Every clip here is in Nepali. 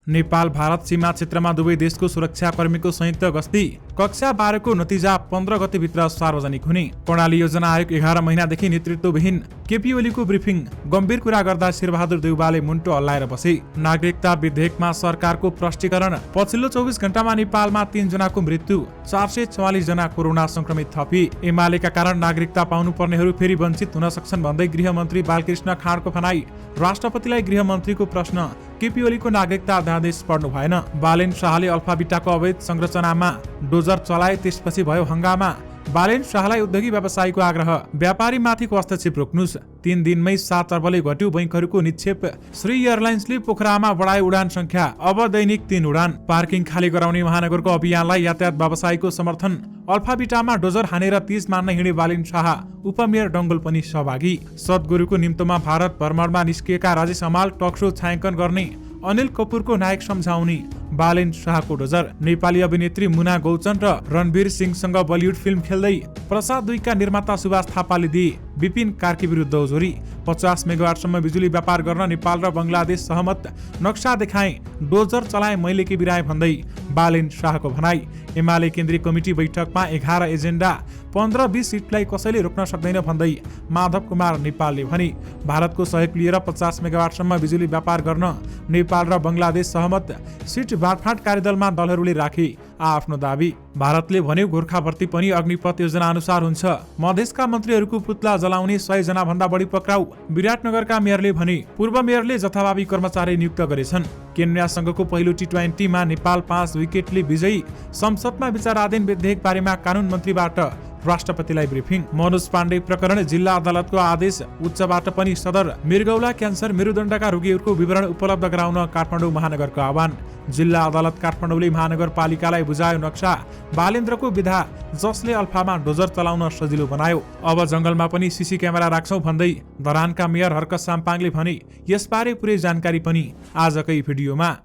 नेपाल भारत सीमा क्षेत्रमा दुवै देशको सुरक्षाकर्मीको संयुक्त गस्ती। कक्षा 12 को नतिजा 15 गतेभित्र सार्वजनिक हुने। कर्णाली योजना आयोग 11 महिनादेखि नेतृत्वविहीन। केपी ओलीको ब्रिफिङ। गम्भीर कुरा गर्दा शेरबहादुर देउवाले मुन्टो हल्लाएर बसे। नागरिकता विधेयकमा सरकारको प्रष्टीकरण। पछिल्लो 24 घण्टामा नेपालमा 3 जनाको मृत्यु, 444 जना कोरोना संक्रमित थपी। एमालेका कारण नागरिकता पाउनुपर्नेहरू फेरि वञ्चित हुन सक्छन् भन्दै गृहमन्त्री बालकृष्ण खाँडको भनाई। राष्ट्रपतिलाई गृहमन्त्रीको प्रश्न। केपी ओलीको नागरिकता अध्यादेश पढ्नु भएन। बालेन शाहले अल्फाबिटाको अवैध संरचनामा डोजर चलाए, त्यसपछि भयो हंगामा। बालेन शाहलाई उद्योगी व्यवसायीको आग्रह। व्यापारीमाथिको हस्तक्षेप रोक्नुस्। 3 दिनमै 7 अर्बले घट्यो बैंकहरूको निक्षेप। श्री एयरलाइन्सले पोखरामा बढाए उडान संख्या, अब दैनिक 3 उडान। पार्किङ खाली गराउने महानगरको अभियानलाई यातायात व्यवसायीको समर्थन। अल्फाबिटामा डोजर हानेर 30 मान्न हिँडे बालेन शाह, उपमेयर डङ्गोल पनि सहभागी। सद्गुरुको निम्तोमा भारत भ्रमणमा निस्किएका राजेश हमाल टकसो छायाङ्कन गर्ने। अनिल कपुरको नायक सम्झाउने। बालेन शाहको डोजर। नेपाली अभिनेत्री मुना गौचन र रणवीर सिंहसँग बलिउड फिल्म खेल्दै प्रसाद 2 का निर्माता सुभाष थापाले दिए विपिन कार्की विरुद्ध उजुरी। 50 मेगावाटसम्म बिजुली व्यापार गर्न नेपाल र बंगलादेश सहमत। नक्सा देखाए, डोजर चलाए, मैले के बिराए भन्दै बालेन शाहको भनाई। एमाले केन्द्रीय कमिटी बैठकमा 11 एजेन्डा, 15-20 सिटलाई कसैले रोक्न सक्दैन भन्दै माधव कुमार नेपालले भने। भारतको सहयोग लिएर 50 मेगावाटसम्म बिजुली व्यापार गर्न नेपाल र बंगलादेश सहमत। सिट बाँडफाँड कार्यदलमा दलहरूले राखे आफ्नो दाबी। भारतले भन्यो गोर्खा भर्ती पनि अग्निपथ योजना अनुसार हुन्छ। मधेसका मन्त्रीहरूको पुतला जलाउने 100 जना भन्दा बढी पक्राउ। विराटनगरका मेयरले भने पूर्व मेयरले जथाभावी कर्मचारी नियुक्त गरेछन्। केन्यासँगको पहिलो T20 मा नेपाल 5 विकेटले विजयी। संसदमा विचाराधीन विधेयक बारेमा कानून मन्त्रीबाट राष्ट्रपतिलाई ब्रिफिङ। मनोज पाण्डे प्रकरण जिल्ला अदालतको आदेश। उच्चबाट पनि सदर। मृगौला क्यान्सर मेरुदण्डका रोगीहरूको विवरण उपलब्ध गराउन काठमाडौँ महानगरको आह्वान। जिल्ला अदालत काठमाडौँले महानगरपालिकालाई बुझायो नक्सा। बालेन्द्रको विधा, जसले अल्फामा डोजर चलाउन सजिलो बनायो। अब जंगलमा पनि सीसी क्यामेरा राख्छौं भन्दै धरानका मेयर हर्क साम्पाङले भने। यसबारे पुरै जानकारी पनि आजकै भिडियोमा।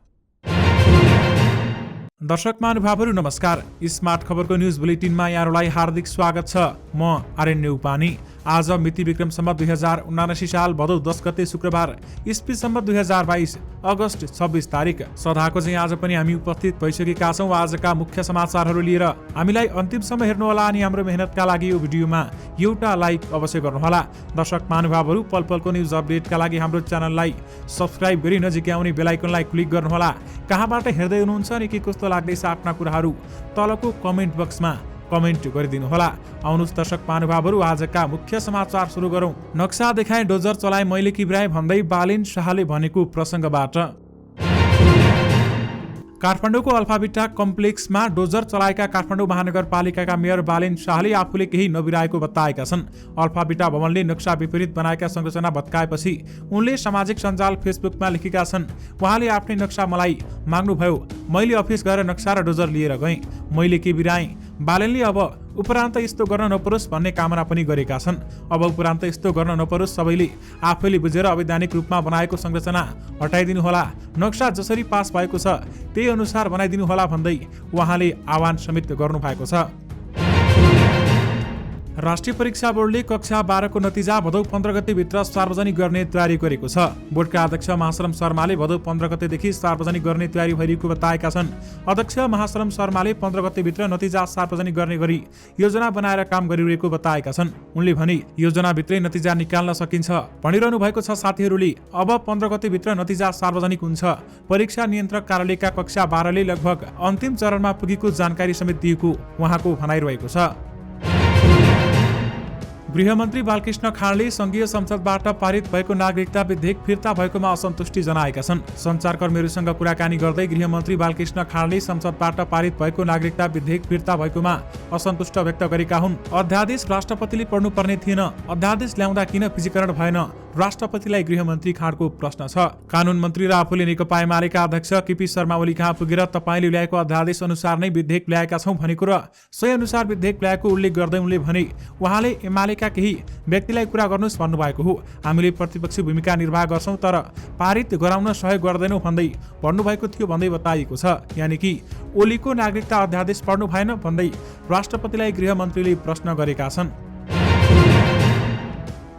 दर्शक महानुभावहरू नमस्कार। स्मार्ट खबरको न्यूज बुलेटिनमा यहाँहरूलाई हार्दिक स्वागत छ। म आर्यन उपानी। आज मिति विक्रम सम्वत 2079 साल भदौ 10 गते शुक्रबार, इस्वी सम्वत 2022 अगस्त 26 तारिक। सदाको चाहिँ आज पनि हामी उपस्थित भइसकेका छौँ आजका मुख्य समाचारहरू लिएर। हामीलाई अन्तिमसम्म हेर्नुहोला अनि हाम्रो मेहनतका लागि यो भिडियोमा एउटा लाइक अवश्य गर्नुहोला। दर्शक महानुभावहरू, पल पलको न्यूज अपडेटका लागि हाम्रो च्यानललाई सब्स्क्राइब गरी नजिकै आउने बेल आइकनलाई क्लिक गर्नुहोला। कहाँबाट हेर्दै हुनुहुन्छ अनि के कस्तो लाग्दैछ आफ्ना कुराहरू तलको कमेन्ट बक्समा कमेन्ट गरिदिनु होला। आउनुहोस् दर्शक महानुभावहरू, आजका मुख्य समाचार सुरु गरौं। नक्सा देखाए, डोजर चलाए, मैले कि बिराए भन्दै बालेन शाहले भनेको प्रसङ्गबाट। काठमाडौँको अल्फाबिटा कम्प्लेक्समा डोजर चलाएका काठमाडौँ महानगरपालिकाका मेयर बालेन शाहले आफूले केही नबिराएको बताएका छन्। अल्फाबिटा भवनले नक्सा विपरीत बनाएका संरचना भत्काएपछि उनले सामाजिक सञ्जाल फेसबुकमा लेखेका छन्। उहाँले आफ्नै नक्सा मलाई माग्नुभयो, मैले अफिस गएर नक्सा र डोजर लिएर गएँ, मैले के बिराएँ। बालेनले अब उपरान्त यस्तो गर्न नपरोस् भन्ने कामना पनि गरेका छन्। अब उपरान्त यस्तो गर्न नपरोस्, सबैले आफैले बुझेर अवैधानिक रूपमा बनाएको संरचना हटाइदिनु होला। नक्सा जसरी पास भएको छ त्यही अनुसार बनाइदिनु होला भन्दै उहाँले आह्वान समेत गर्नु भएको छ। राष्ट्रिय परीक्षा बोर्डले कक्षा 12 को नतिजा भदौ 15 गतेभित्र सार्वजनिक गर्ने तयारी गरेको छ। बोर्डका अध्यक्ष महाशरम शर्माले भदौ 15 गतेदेखि सार्वजनिक गर्ने तयारी भइरहेको बताएका छन्। अध्यक्ष महाशरम शर्माले 15 गतेभित्र नतिजा सार्वजनिक गर्ने गरी योजना बनाएर काम गरिरहेको बताएका छन्। उनले भने योजनाभित्रै नतिजा निकाल्न सकिन्छ भनिरहनु भएको छ। साथीहरूले अब 15 गतेभित्र नतिजा सार्वजनिक हुन्छ। परीक्षा नियन्त्रक कार्यालयका कक्षा 12 ले लगभग अन्तिम चरणमा पुगेको जानकारी समेत दिएको उहाँको भनाइरहेको छ। गृहमन्त्री बालकृष्ण खाँडले संघीय संसदबाट पारित भएको नागरिकता विधेयक फिर्ता भएकोमा असन्तुष्टि जनाएका छन्। सञ्चारकर्मीहरूसँग कुराकानी गर्दै गृहमन्त्री बालकृष्ण खाँडले संसदबाट पारित भएको नागरिकता विधेयक फिर्ता भएकोमा असन्तुष्ट व्यक्त गरेका हुन्। अध्यादेश राष्ट्रपतिले पढ्नुपर्ने थिएन, अध्यादेश ल्याउँदा किन फिजीकरण भएन, राष्ट्रपतिलाई गृहमन्त्री खाँडको प्रश्न छ। कानून मन्त्री र आफूले नेकपा एमालेका अध्यक्ष केपी शर्मा ओली कहाँ पुगेर तपाईँले ल्याएको अध्यादेश अनुसार नै विधेयक ल्याएका छौं भनेको र सही अनुसार विधेयक ल्याएको उल्लेख गर्दै उनले भने उहाँले एमालेका केही व्यक्तिलाई कुरा गर्नुहोस् भन्नुभएको हो। हामीले प्रतिपक्षी भूमिका निर्वाह गर्छौं तर पारित गराउन सहयोग गर्दैनौं भन्दै भन्नुभएको थियो भन्दै बताइएको छ। यानि कि ओलीको नागरिकता अध्यादेश पढ्नु भएन भन्दै राष्ट्रपतिलाई गृहमन्त्रीले प्रश्न गरेका छन्।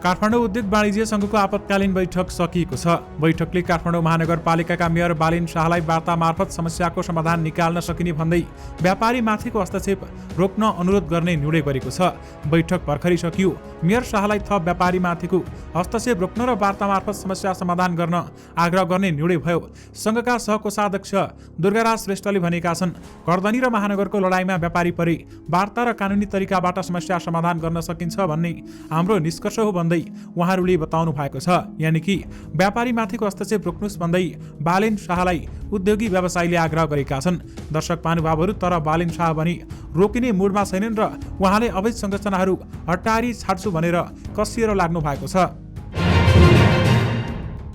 काठमाडौँ उद्योग वाणिज्य संघको आपतकालीन बैठक सकिएको छ। बैठकले काठमाडौँ महानगरपालिकाका मेयर बालिन शाहलाई वार्ता मार्फत समस्याको समाधान निकाल्न सकिने भन्दै व्यापारी माथिको हस्तक्षेप रोक्न अनुरोध गर्ने निर्णय गरेको छ। बैठक भर्खरै सकियो। मेयर शाहलाई थप व्यापारी माथिको हस्तक्षेप रोक्न र वार्ता मार्फत समस्या समाधान गर्न आग्रह गर्ने निर्णय भयो। संघका सहकोषाध्यक्ष दुर्गाराज श्रेष्ठले भनेका छन्, गर्दनी र महानगरको लडाईँमा व्यापारी परे वार्ता र कानुनी तरिकाबाट समस्या समाधान गर्न सकिन्छ भन्ने हाम्रो निष्कर्ष हो भन्दै उहाँहरूले बताउनु भएको छ। यानि कि व्यापारी माथिको हस्तक्षेप रोक्नुस् भन्दै बालिन शाहलाई उद्योगी व्यवसायीले आग्रह गरेका छन्। दर्शक महानुभावहरू, तर बालिन शाह भने रोकिने मुडमा छैनन् र उहाँले अवैध संरचनाहरू हटारी छाड्छु भनेर कसिएर लाग्नु भएको छ।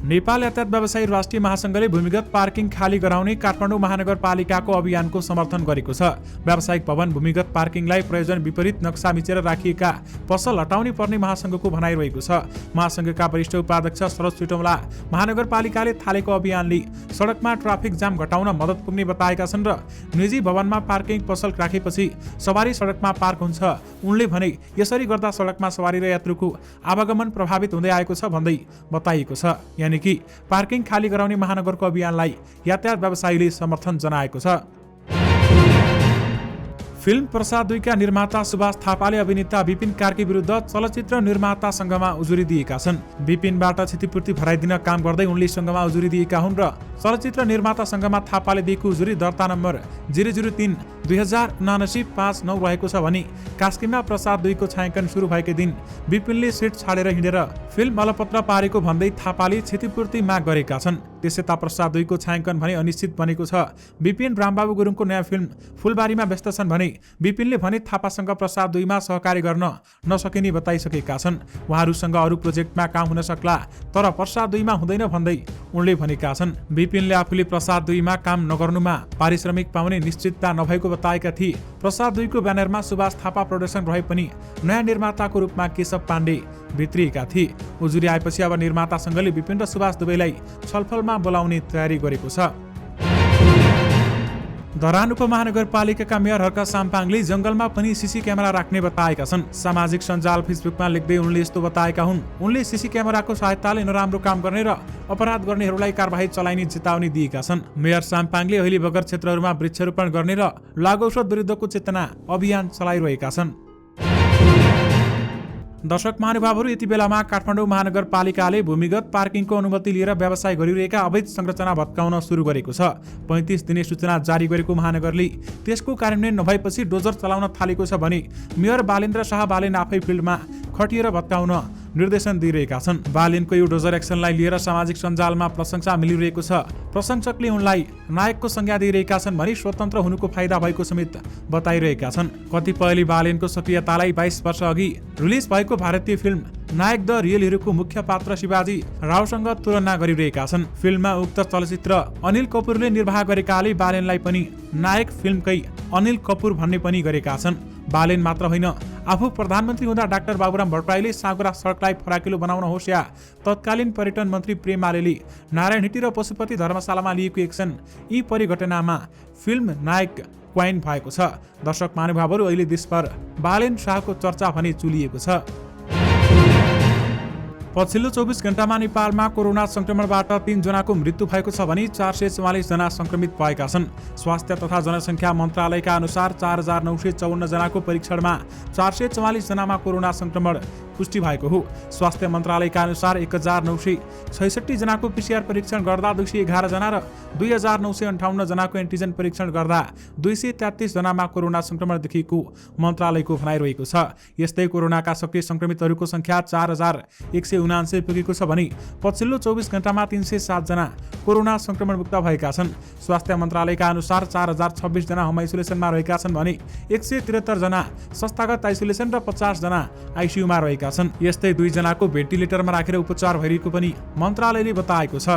नेपाल यातायात व्यवसायी राष्ट्रिय महासंघले भूमिगत पार्किङ खाली गराउने काठमाडौँ महानगरपालिकाको अभियानको समर्थन गरेको छ। व्यावसायिक भवन भूमिगत पार्किङलाई प्रयोजन विपरीत नक्सा मिचेर राखिएका पसल हटाउनै पर्ने महासंघको भनाइरहेको छ। महासंघका वरिष्ठ उपाध्यक्ष सरोज चिटौला महानगरपालिकाले थालेको अभियानले सडकमा ट्राफिक जाम घटाउन मद्दत पुग्ने बताएका छन् र निजी भवनमा पार्किङ पसल राखेपछि सवारी सडकमा पार्क हुन्छ। उनले भने यसरी गर्दा सडकमा सवारी र यात्रुको आवागमन प्रभावित हुँदै आएको छ भन्दै बताइएको छ। यानि कि पार्किङ खाली गराउने महानगरको अभियानलाई यातायात व्यवसायीले समर्थन जनाएको छ। फिल्म प्रसाद 2 का निर्माता सुभाष थापाले अभिनेता विपिन कार्की विरुद्ध चलचित्र निर्माता संघमा उजुरी दिएका छन्। विपिनबाट क्षतिपूर्ति भराइदिन काम गर्दै उनले संघमा उजुरी दिएका हुन् र चलचित्र निर्माता संघमा थापाले दिएको उजुरी दर्ता नम्बर 003/2079/59 रहेको छ भने कास्कीमा प्रसाद 2 को छायाङ्कन सुरु भएकै दिन विपिनले सेट छाडेर हिँडेर फिल्म अलपत्र पारेको भन्दै थापाले क्षतिपूर्ति माग गरेका छन्। त्यसयता प्रसाद 2 को छायाङ्कन भने अनिश्चित बनेको छ। विपिन रामबाबु गुरुङको नयाँ फिल्म फुलबारीमा व्यस्त छन् भने विपिनले भने थापासँग प्रसाद 2 मा सहकारी गर्न नसकिने बताइसकेका छन्। उहाँहरूसँग अरू प्रोजेक्टमा काम हुन सक्ला, तर प्रसाद 2 मा हुँदैन भन्दै उनले भनेका छन्। विपिनले आफूले प्रसाद 2 मा काम नगर्नुमा पारिश्रमिक पाउने निश्चितता नभएको बताएका थिए। प्रसाद 2 को ब्यानरमा सुभाष थापा प्रोडक्सन रहे पनि नयाँ निर्माताको रूपमा केशव पाण्डे भित्रिएका थिए। उजुरी आएपछि अब निर्माता संघले विपिन र सुभाष दुवैलाई छलफलमा बोलाउने तयारी गरेको छ। धरान उपमहानगरपालिकाका मेयर हर्क साम्पाङले जंगलमा पनि सीसी क्यामेरा राख्ने बताएका छन्। सामाजिक सञ्जाल फेसबुकमा लेख्दै उनले यस्तो बताएका हुन्। उनले सीसी क्यामेराको सहायताले नराम्रो काम गर्ने र अपराध गर्नेहरूलाई कारबाही चलाइने चेतावनी दिएका छन्। मेयर साम्पाङले अहिले बगर क्षेत्रहरूमा वृक्षारोपण गर्ने र लागु औषध विरुद्धको चेतना अभियान चलाइरहेका छन्। दर्शक महानुभावहरू, यति बेलामा काठमाडौँ महानगरपालिकाले भूमिगत पार्किङको अनुमति लिएर व्यवसाय गरिरहेका अवैध संरचना भत्काउन सुरु गरेको छ। 35 दिने सूचना जारी गरेको महानगरले त्यसको कार्यान्वयन नभएपछि डोजर चलाउन थालेको छ भने मेयर बालेन्द्र शाह बालेन आफै फिल्डमा खटिएर भत्काउन निर्देशन दिइरहेका छन्। बालेनको यो डोजर एक्सनलाई लिएर सामाजिक सञ्जालमा प्रशंसा मिलिरहेको छ। प्रशंसकले उनलाई नायकको संज्ञा दिइरहेका छन् भने स्वतन्त्र हुनुको फाइदा भएको समेत बताइरहेका छन्। कतिपयले बालेनको सक्रियतालाई 22 वर्ष अघि रिलिज भएको भारतीय फिल्म नायक द रियल हिरोको मुख्य पात्र शिवाजी रावसँग तुलना गरिरहेका छन्। फिल्ममा उक्त चलचित्र अनिल कपुरले निर्वाह गरेकाले बालेनलाई पनि नायक फिल्मकै अनिल कपुर भन्ने पनि गरेका छन्। बालेन मात्र होइन, आफू प्रधानमन्त्री हुँदा डाक्टर बाबुराम भट्टराईले साँगुरा सडकलाई फराकिलो बनाउन होस् या तत्कालीन पर्यटन मन्त्री प्रेम आलेले नारायणहिटी र पशुपति धर्मशालामा लिएको एक्सन, यी परिघटनामा फिल्म नायक क्वाइन भएको छ। दर्शक महानुभावहरू, अहिले देशभर बालेन शाहको चर्चा भने चुलिएको छ। पछिल्लो 24 घण्टामा नेपालमा कोरोना संक्रमणबाट 3 जनाको मृत्यु भएको छ भने 444 जना संक्रमित भएका छन्। स्वास्थ्य तथा जनसङ्ख्या मन्त्रालयका अनुसार 4954 जनाको परीक्षणमा 444 जनामा कोरोना संक्रमण पुष्टि भएको हो। स्वास्थ्य मन्त्रालयका अनुसार 1966 जनाको पीसीआर परीक्षण गर्दा 211 जना र 2958 जनाको एन्टिजन परीक्षण गर्दा 233 जनामा कोरोना संक्रमण देखिएको मन्त्रालयको भनाइरहेको छ। यस्तै कोरोनाका सक्रिय संक्रमितहरूको संख्या 4179 पुगेको छ भने पछिल्लो 24 घण्टामा 307 जना कोरोना संक्रमण मुक्त भएका छन्। स्वास्थ्य मन्त्रालयका अनुसार 4026 जना होम आइसोलेसनमा रहेका छन् भने 173 जना संस्थागत आइसोलेसन र 50 जना आइसियुमा रहेका छन्। यस्तै 2 जनाको भेन्टिलेटरमा राखेर उपचार भइरहेको पनि मन्त्रालयले बताएको छ।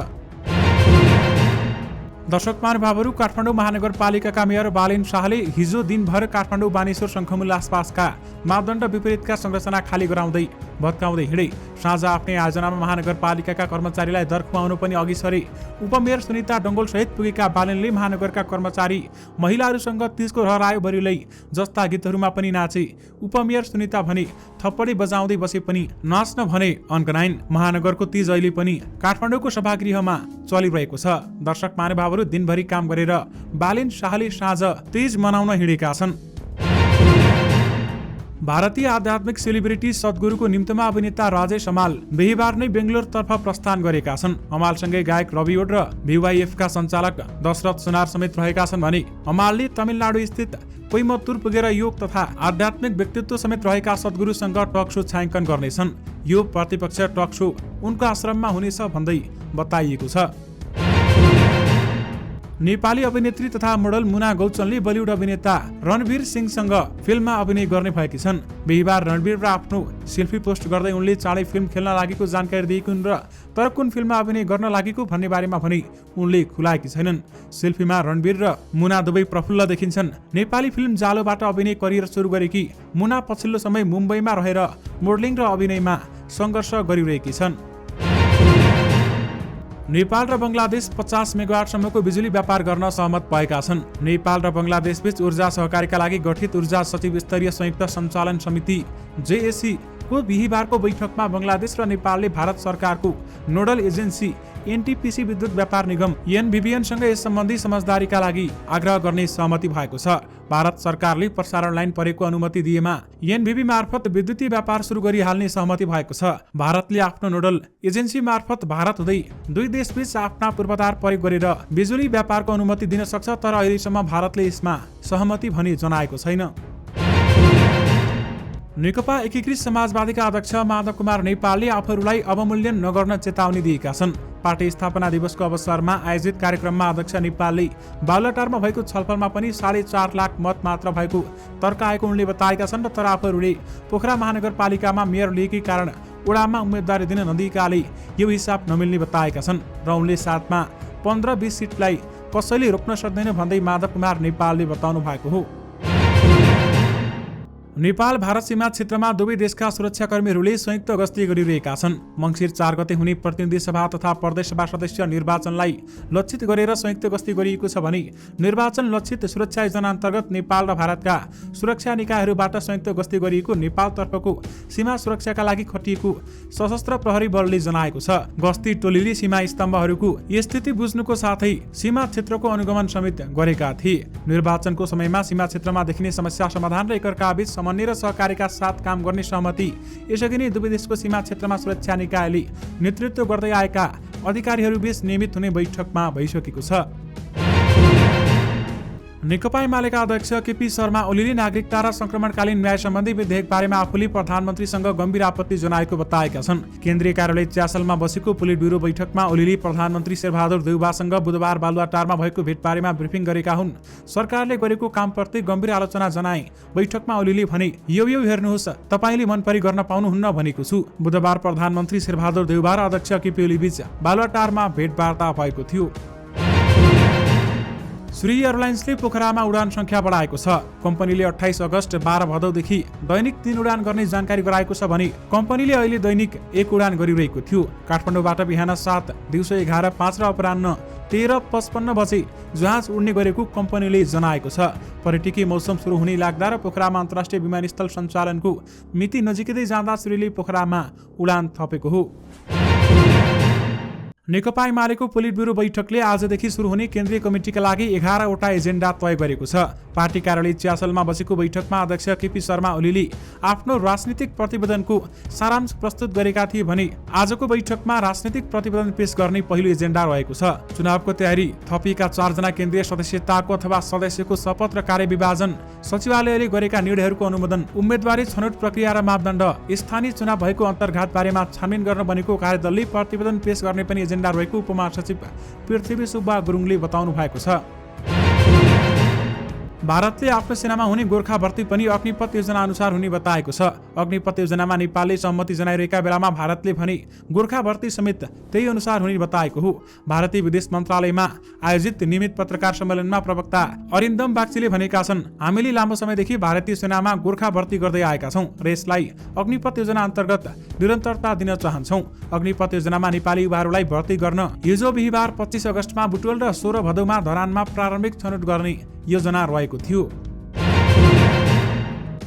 दर्शक महानुभावहरू, काठमाडौँ महानगरपालिकाका मेयर बालेन शाहले हिजो दिनभर काठमाडौँ बानेश्वर शङ्खमूल आसपासका मापदण्ड विपरीतका संरचना खाली गराउँदै भत्काउँदै हिँडे। साँझ आफ्नै आयोजनामा महानगरपालिकाका कर्मचारीलाई दर खुवाउनु पनि अघि सरे। उपमेयर सुनिता डङ्गोल सहित पुगेका बालेनले महानगरका कर्मचारी महिलाहरूसँग तीजको हरायो बरिलै जस्ता गीतहरूमा पनि नाचे। उपमेयर सुनिता भने थप्पडी बजाउँदै बसे पनि नाच्न भने अन्कनाइन। महानगरको तीज अहिले पनि काठमाडौँको सभागृहमा चलिरहेको छ। दर्शक महानुभावहरू, दिनभरि काम गरेर बालेन शाहले साँझ तीज मनाउन हिँडेका छन्। भारतीय आध्यात्मिक सेलिब्रिटी सद्गुरुको निम्तमा अभिनेता राजेश हमाल बिहिबार नै बेंगलोरतर्फ प्रस्थान गरेका छन्। हमालसँगै गायक रवि ओड र VYF-का सञ्चालक दशरथ सुनार समेत रहेका छन् भने हमालले तमिलनाडु स्थित कोइमतुर पुगेर योग तथा आध्यात्मिक व्यक्तित्व समेत रहेका सद्गुरुसँग टक सो छायाङ्कन गर्नेछन्। यो प्रतिपक्ष टक सो उनको आश्रममा हुनेछ भन्दै बताइएको छ। नेपाली अभिनेत्री तथा मोडल मुना गौचनले बलिउड अभिनेता रणवीर सिंहसँग फिल्ममा अभिनय गर्ने भएकी छन्। बिहिबार रणवीर आफ्नो सेल्फी पोस्ट गर्दै उनले चाँडै फिल्म खेल्न लागेको जानकारी दिएकी हुन् र तर कुन फिल्ममा अभिनय गर्न लागेको भन्ने बारेमा भने उनले खुलाएकी छैनन्। सेल्फीमा रणवीर र मुना दुवै प्रफुल्ल देखिन्छन्। नेपाली फिल्म जालोबाट अभिनय करियर सुरु गरेकी मुना पछिल्लो समय मुम्बईमा रहेर मोडलिङ र अभिनयमा सङ्घर्ष गरिरहेकी छन्। नेपाल र बङ्गलादेश 50 मेगावाटसम्मको बिजुली व्यापार गर्न सहमत भएका छन्। नेपाल र बङ्गलादेशबीच ऊर्जा सहकारीका लागि गठित ऊर्जा सचिव स्तरीय संयुक्त सञ्चालन समिति JAC को बिहिबारको बैठकमा बङ्गलादेश र नेपालले भारत सरकारको नोडल एजेन्सी NTPC विद्युत व्यापार निगम NVVN-सँग यस सम्बन्धी समझदारीका लागि आग्रह गर्ने सहमति भएको छ। भारत सरकारले प्रसारण लाइन परेको अनुमति दिएमा NVV मार्फत विद्युतीय व्यापार सुरु गरिहाल्ने सहमति भएको छ। भारतले आफ्नो नोडल एजेन्सी मार्फत भारत हुँदै दुई देशबीच आफ्ना पूर्वाधार प्रयोग गरेर बिजुली व्यापारको अनुमति दिन सक्छ, तर अहिलेसम्म भारतले यसमा सहमति भने जनाएको छैन। नेकपा एकीकृत समाजवादीका अध्यक्ष माधव कुमार नेपालले आफूहरूलाई अवमूल्यन नगर्न चेतावनी दिएका छन्। पार्टी स्थापना दिवसको अवसरमा आयोजित कार्यक्रममा अध्यक्ष नेपालले बालुवाटारमा भएको छलफलमा पनि 4.5 लाख मत मात्र भएको तर्क आएको उनले बताएका छन्। तर आफूहरूले पोखरा महानगरपालिकामा मेयर लिएकै कारण वडामा उम्मेदवारी दिन नदिएकाले यो हिसाब नमिल्ने बताएका छन् र उनले साथमा 15-20 सिटलाई कसैले रोक्न सक्दैन भन्दै माधव कुमार नेपालले बताउनु भएको हो। नेपाल भारत सीमा क्षेत्रमा दुवै देशका सुरक्षाकर्मीहरूले संयुक्त गस्ती गरिरहेका छन्। मङ्सिर 4 गते हुने प्रतिनिधि सभा तथा प्रदेश सभा सदस्य निर्वाचनलाई लक्षित गरेर संयुक्त गस्ती गरिएको छ भने निर्वाचन लक्षित सुरक्षा योजना अन्तर्गत नेपाल र भारतका सुरक्षा निकायहरूबाट संयुक्त गस्ती गरिएको नेपालतर्फको सीमा सुरक्षाका लागि खटिएको सशस्त्र प्रहरी बलले जनाएको छ। गस्ती टोलीले सीमा स्तम्भहरूको स्थिति बुझ्नुको साथै सीमा क्षेत्रको अनुगमन समेत गरेका थिए। निर्वाचनको समयमा सीमा क्षेत्रमा देखिने समस्या समाधान र एकअर्का बीच समन्वय र सहकारीका साथ काम गर्ने सहमति यसअघि नै दुवै देशको सीमा क्षेत्रमा सुरक्षा निकायले नेतृत्व गर्दै आएका अधिकारीहरूबीच नियमित हुने बैठकमा भइसकेको छ। नेकपा एमालेका अध्यक्ष KP शर्मा ओलीले नागरिकता र संक्रमणकालीन न्याय सम्बन्धी विधेयक बारेमा आफूले प्रधानमन्त्रीसँग गम्भीर आपत्ति जनाएको बताएका छन्। केन्द्रीय कार्यालय च्यासलमा बसेको पोलिट ब्युरो बैठकमा ओलीले प्रधानमन्त्री शेरबहादुर देउवासँग बुधबार बालुवाटारमा भएको भेटबारेमा ब्रिफिङ गरेका हुन्। सरकारले गरेको कामप्रति गम्भीर आलोचना जनाए। बैठकमा ओलीले भने, यो हेर्नुहोस्, तपाईले मनपरी गर्न पाउनुहुन्न भनेको छु। बुधबार प्रधानमन्त्री शेरबहादुर देउवा र अध्यक्ष KP ओली बीच बालुवाटारमा भेटवार्ता भएको थियो। श्री एयरलाइन्सले पोखरामा उडान संख्या बढाएको छ। कम्पनीले 28 अगस्त 12 भदौदेखि दैनिक 3 उडान गर्ने जानकारी गराएको छ भने कम्पनीले अहिले दैनिक 1 उडान गरिरहेको थियो। काठमाडौँबाट बिहान 7, दिउँसो 11, 5 र अपराह्न 13:55 बजे जहाज उड्ने गरेको कम्पनीले जनाएको छ। पर्यटकीय मौसम सुरु हुने लाग्दा र पोखरामा अन्तर्राष्ट्रिय विमानस्थल सञ्चालनको मिति नजिकै जाँदा श्रीले पोखरामा उडान थपेको हो। नेकपा एमालेको पोलिट ब्युरो बैठकले आजदेखि सुरु हुने केन्द्रीय कमिटीका लागि 11 वटा एजेन्डा तय गरेको छ। पार्टी कार्यालय च्यासलमा बसेको बैठकमा अध्यक्ष KP शर्मा ओलीले आफ्नो राजनीतिक प्रतिवेदनको सारांश प्रस्तुत गरेका थिए भने आजको बैठकमा राजनीतिक प्रतिवेदन पेश गर्ने पहिलो एजेन्डा रहेको छ। चुनावको तयारी, थपिएका 4 जना केन्द्रीय सदस्यताको अथवा सदस्यको शपथ र कार्यविभाजन, सचिवालयले गरेका निर्णयहरूको अनुमोदन, उम्मेदवारी छनौट प्रक्रिया र मापदण्ड, स्थानीय चुनाव भएको अन्तर्घात बारेमा छानबिन गर्न बनेको कार्यदलले प्रतिवेदन पेश गर्ने पनि एजेन्डा रहेको उपमहासचिव पृथ्वी सुब्बा गुरुङले बताउनु भएको छ। भारतले आफ्नो सेनामा हुने गोर्खा भर्ती पनि अग्निपथ योजना अनुसार हुने बताएको छ। अग्निपथ योजनामा नेपालले सहमति जनाइरहेका बेलामा भारतले भने गोर्खा भर्ती समेत त्यही अनुसार हुने बताएको हो। भारतीय विदेश मन्त्रालयमा आयोजित नियमित पत्रकार सम्मेलनमा प्रवक्ता अरिन्दम बागचीले भनेका छन्, हामीले लामो समयदेखि भारतीय सेनामा गोर्खा भर्ती गर्दै आएका छौं र यसलाई अग्निपथ योजना अन्तर्गत निरन्तरता दिन चाहन्छौं। अग्निपथ योजनामा नेपाली युवाहरूलाई भर्ती गर्न हिजो बिहिबार 25 अगस्तमा बुटवल र 16 भदौमा धरानमा प्रारम्भिक छनौट गर्ने योजना रहेको थियो।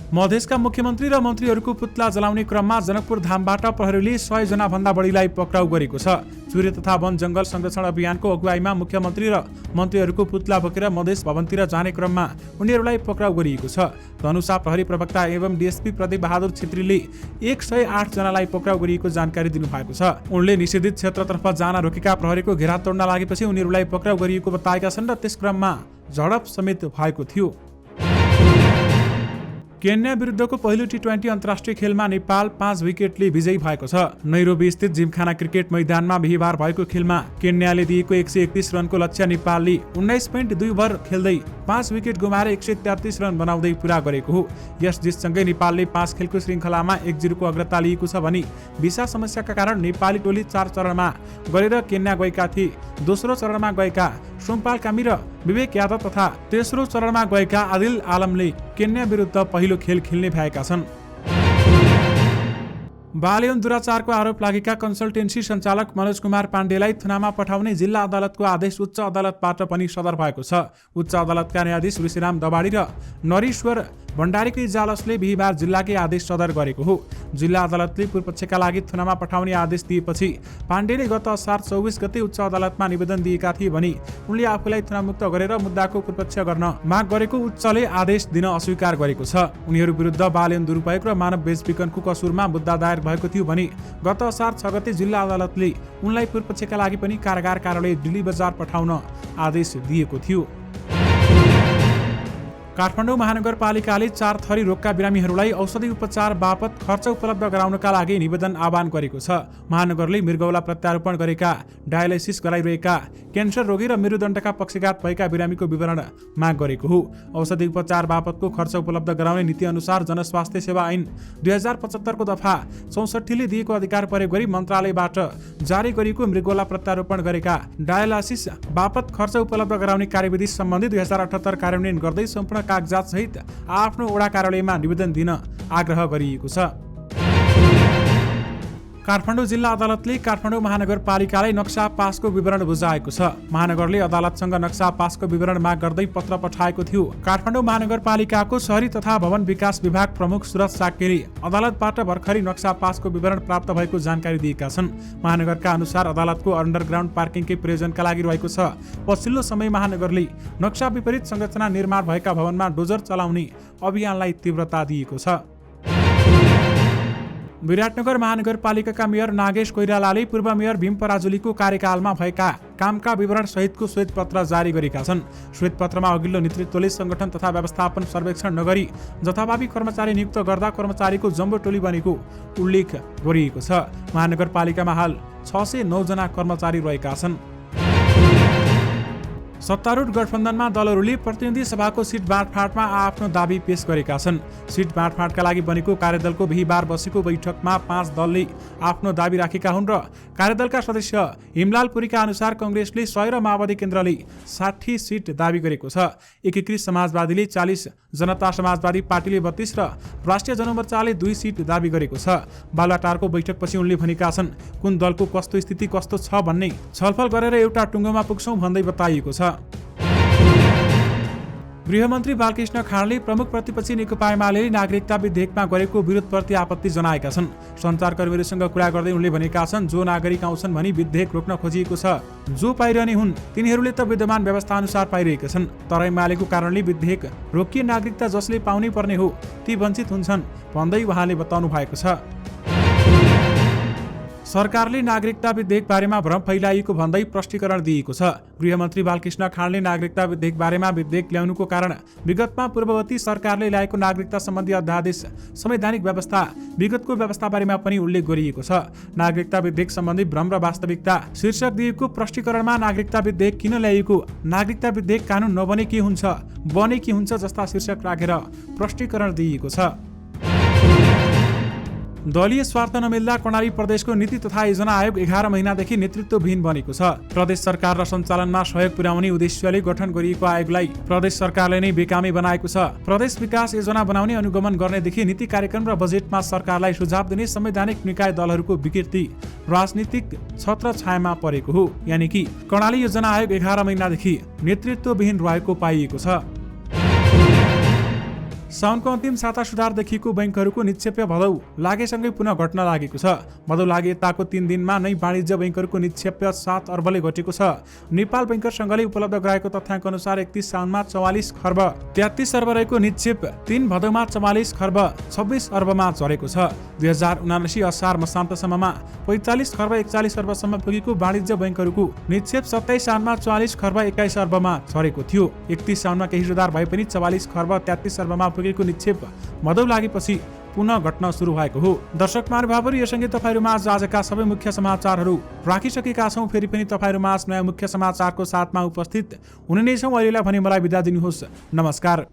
मधेसका मुख्यमन्त्री र मन्त्रीहरूको पुतला जलाउने क्रममा जनकपुर धामबाट प्रहरीले 100 जना भन्दा बढीलाई पक्राउ गरेको छ। चुरे तथा वन जंगल संरक्षण अभियानको अगुवाईमा मुख्यमन्त्री र मन्त्रीहरूको पुतला बोकेर मधेस भवनतिर जाने क्रममा उनीहरूलाई पक्राउ गरिएको छ। धनुषा प्रहरी प्रवक्ता एवं डीएसपी प्रदीप बहादुर छेत्रीले 108 जनालाई पक्राउ गरिएको जानकारी दिनुभएको छ। उनले निषेधित क्षेत्रतर्फ जान रोकेका प्रहरीको घेरा तोड्न लागेपछि उनीहरूलाई पक्राउ गरिएको बताएका छन् र त्यस क्रममा झडप समेत भएको थियो। केन्या विरुद्धको पहिलो टी20 अन्तर्राष्ट्रिय खेलमा नेपाल 5 विकेटले विजयी भएको छ। नैरोबी स्थित जिमखाना क्रिकेट मैदानमा बिहिबार भएको खेलमा केन्याले दिएको 131 रनको लक्ष्य नेपालले 19.2 ओभर खेल्दै 5 विकेट गुमाएर 133 रन बनाउँदै पूरा गरेको हो। यस जितसँगै नेपालले 5 खेलको श्रृङ्खलामा 1-0 को अग्रता लिएको छ भने भिसा समस्याका कारण नेपाली टोली 4 चरणमा गरेर केन्या गएका थिए। दोस्रो चरणमा गएका सोमपाल कामी र विवेक यादव तथा तेस्रो चरणमा गएका आदिल आलमले केन्या विरुद्ध पहिलो खेल खेल्ने भएका छन्। बाल एवं दुराचारको आरोप लागेका कन्सल्टेन्सी सञ्चालक मनोज कुमार पाण्डेलाई थुनामा पठाउने जिल्ला अदालतको आदेश उच्च अदालतबाट पनि सदर भएको छ। उच्च अदालतका न्यायाधीश ऋषिराम दबाडी र नरेश्वर भण्डारीको इजालसले बिहिबार जिल्लाकै आदेश सदर गरेको हो। जिल्ला अदालतले पूर्वपक्षका लागि थुनामा पठाउने आदेश दिएपछि पाण्डेले गत असार 24 गते उच्च अदालतमा निवेदन दिएका थिए भने उनले आफूलाई थुनामुक्त गरेर मुद्दाको पूर्वपक्ष गर्न माग गरेको उच्चले आदेश दिन अस्वीकार गरेको छ। उनीहरू विरुद्ध बाल यौन दुरुपयोग र मानव बेचबिखनको कसुरमा मुद्दा दायर भएको थियो भने गत असार 6 गते जिल्ला अदालतले उनलाई पूर्वपक्षका लागि पनि कारागार कार्यालय दिल्ली बजार पठाउन आदेश दिएको थियो। काठमाडौँ महानगरपालिकाले 4 थरी रोगका बिरामीहरूलाई औषधि उपचार बापत खर्च उपलब्ध गराउनका लागि निवेदन आह्वान गरेको छ। महानगरले मृगौला प्रत्यारोपण गरेका, डायलाइसिस गराइरहेका, क्यान्सर रोगी र मेरुदण्डका पक्षघात भएका बिरामीको विवरण माग गरेको हो। औषधि उपचार बापतको खर्च उपलब्ध गराउने नीति अनुसार जनस्वास्थ्य सेवा ऐन 2075 को दफा 64 ले दिएको अधिकार प्रयोग गरी मन्त्रालयबाट जारी गरिएको मृगौला प्रत्यारोपण गरेका, डायलाइसिस बापत खर्च उपलब्ध गराउने कार्यविधि सम्बन्धी 2078 कार्यान्वयन गर्दै सम्पूर्ण कागजात सहित आफ्नो वडा कार्यालयमा निवेदन दिन आग्रह गरिएको छ। काठमाडौँ जिल्ला अदालतले काठमाडौँ महानगरपालिकालाई नक्सा पासको विवरण बुझाएको छ। महानगरले अदालतसँग नक्सा पासको विवरण माग गर्दै पत्र पठाएको थियो। काठमाडौँ महानगरपालिकाको शहरी तथा भवन विकास विभाग प्रमुख सुरज साक्यले अदालतबाट भर्खरै नक्सा पासको विवरण प्राप्त भएको जानकारी दिएका छन्। महानगरका अनुसार अदालतको अन्डरग्राउन्ड पार्किङकै प्रयोजनका लागि रहेको छ। पछिल्लो समय महानगरले नक्सा विपरीत संरचना निर्माण भएका भवनमा डोजर चलाउने अभियानलाई तीव्रता दिएको छ। विराटनगर महानगरपालिकाका मेयर नागेश कोइरालाले पूर्व मेयर भीम पराजुलीको कार्यकालमा भएका कामका विवरण सहितको श्वेतपत्र जारी गरेका छन्। श्वेतपत्रमा अघिल्लो नेतृत्वले संगठन तथा व्यवस्थापन सर्वेक्षण नगरी जथाभावी कर्मचारी नियुक्त गर्दा कर्मचारीको जम्बो टोली बनेको उल्लेख गरिएको छ। महानगरपालिकामा हाल 609 जना कर्मचारी रहेका छन्। सत्तारूढ गठबन्धनमा दलहरूले प्रतिनिधि सभाको सिट बाँडफाँडमा आफ्नो दाबी पेश गरेका छन्। सिट बाँडफाँडका लागि बनेको कार्यदलको बिहिबार बसेको बैठकमा 5 दलले आफ्नो दाबी राखेका हुन् र कार्यदलका सदस्य हिमलाल पुरीका अनुसार कांग्रेसले 100 र माओवादी केन्द्रले 60 सिट दाबी गरेको छ। एकीकृत समाजवादीले 40, जनता समाजवादी पार्टीले 32 र राष्ट्रिय जनमोर्चाले 2 सिट दाबी गरेको छ। बालुवाटारको बैठकपछि उनले भनेका छन्, कुन दलको कस्तो स्थिति कस्तो छ भन्ने छलफल गरेर एउटा टुङ्गोमा पुग्छौं भन्दै बताइएको छ। गृहमन्त्री बालकृष्ण खाँडले प्रमुख प्रतिपक्षी नेकपा एमाले नागरिकता विधेयकमा गरेको विरोधप्रति आपत्ति जनाएका छन्। सञ्चारकर्मीहरूसँग कुरा गर्दै उनले भनेका छन्, जो नागरिक आउँछन् भनी विधेयक रोक्न खोजिएको छ, जो पाइरहने हुन् तिनीहरूले त विद्यमान व्यवस्था अनुसार पाइरहेका छन्। तर एमालेको कारणले विधेयक रोकिए नागरिकता जसले पाउनै पर्ने हो ती वञ्चित हुन्छन् भन्दै उहाँले बताउनु भएको छ। सरकारले नागरिकता विधेयक बारेमा भ्रम फैलाइएको भन्दै प्रष्टीकरण दिएको छ। गृहमन्त्री बालकृष्ण खाँडले नागरिकता विधेयक बारेमा विधेयक ल्याउनुको कारण विगतमा पूर्ववर्ती सरकारले ल्याएको नागरिकता सम्बन्धी अध्यादेश संवैधानिक व्यवस्था विगतको व्यवस्था बारेमा पनि उल्लेख गरिएको छ। नागरिकता विधेयक सम्बन्धी भ्रम र वास्तविकता शीर्षक दिएको प्रष्टीकरणमा नागरिकता विधेयक किन ल्याइएको, नागरिकता विधेयक कानून नबने के हुन्छ, बने के हुन्छ जस्ता शीर्षक राखेर प्रष्टीकरण दिइएको छ। दलीय स्वार्थ नमिल्दा कर्णाली प्रदेशको नीति तथा योजना आयोग 11 महिनादेखि नेतृत्वविहीन बनेको छ। प्रदेश सरकार र सञ्चालनमा सहयोग पुर्याउने उद्देश्यले गठन गरिएको आयोगलाई प्रदेश सरकारले नै बेकामी बनाएको छ। प्रदेश विकास योजना बनाउने, अनुगमन गर्नेदेखि नीति कार्यक्रम र बजेटमा सरकारलाई सुझाव दिने संवैधानिक निकाय दलहरूको विकृति राजनीतिक छत्रछायामा परेको हो। यानि कि कर्णाली योजना आयोग 11 महिनादेखि नेतृत्वविहीन रहेको पाइएको छ। साउनको अन्तिम साता सुधारदेखिको बैंकहरूको निक्षेप भदौ लागेसँगै पुनः घट्न लागेको छ। भदौ लागे यताको 3 दिनमा नै वाणिज्य बैंकहरूको निक्षेप 7 अर्बले घटेको छ। नेपाल बैंकरसँगले उपलब्ध गराएको तथ्याङ्क अनुसार 31 साउनमा 44 खर्ब 33 अर्ब रहेको निक्षेप 3 भदौमा 44 खर्ब 26 अर्बमा झरेको छ। 2079 असार मसान्तसम्ममा 45 खर्ब 41 अर्बसम्म पुगेको वाणिज्य बैंकहरूको निक्षेप 27 साउनमा 44 खर्ब 21 अर्बमा झरेको थियो। 31 साउनमा केही सुधार भए पनि 44 खर्ब 33 अर्बमा पुगेको निक्षेप भदौ लागेपछि पुनः घट्न सुरु भएको हो। दर्शक महानुभावहरू, यो सँगै तपाईहरुमाझ आजका सबै मुख्य समाचारहरू राखिसकेका छौं। फेरि पनि तपाईहरुमाझ नयाँ मुख्य समाचारको साथमा उपस्थित हुने नै छौं। अहिलेलाई भने मलाई बिदा दिनुहोस्। नमस्कार।